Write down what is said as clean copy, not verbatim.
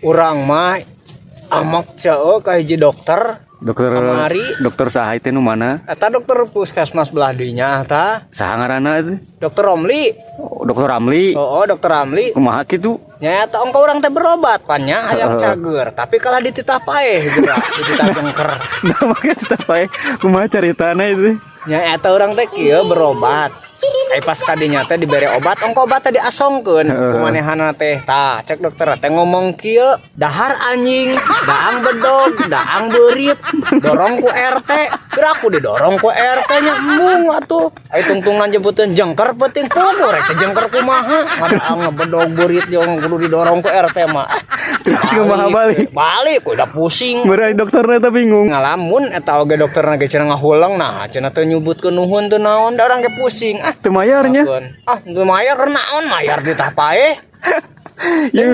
Urang mah amak ceo ka hiji dokter. Dokter saha teh nu mana? Eta dokter puskesmas belah dinya tah. Saha ngaranna itu? Dokter Romli. Oh, Dokter Ramli. Oh, dokter Ramli. Kumaha kitu? Nya eta ongko urang teh berobat pannya hayang cager, tapi kalah dititah paeh geura, dititah jengker. Nah, make tetep bae. Kumaha caritana itu? Nya eta urang teh kieu berobat. Pas kadinya teh dibere obat, ongko obat teh diasongkeun kumanehanna teh. Tah, cek dokter teh ngomong kieu, dahar anjing, daang bedog, daang beurit, dorong ku RT. Geura aku didorong ku RT nya embung atuh. Ai tungtungan jemputkeun jengker penting kudu rek jengker kumaha. Daang bedog beurit jeung kudu didorong ku RT mah. Terus kumaha balik? Balik udah pusing. Berai dokterna teh bingung. Ngalamun eta oge dokterna ge cenah ngahuleng nah cenah teh nyebutkeun nuhun teu naon da urang ge pusing. Teu mayarnya. Teu mayar naon mayar ditah paeh. Ya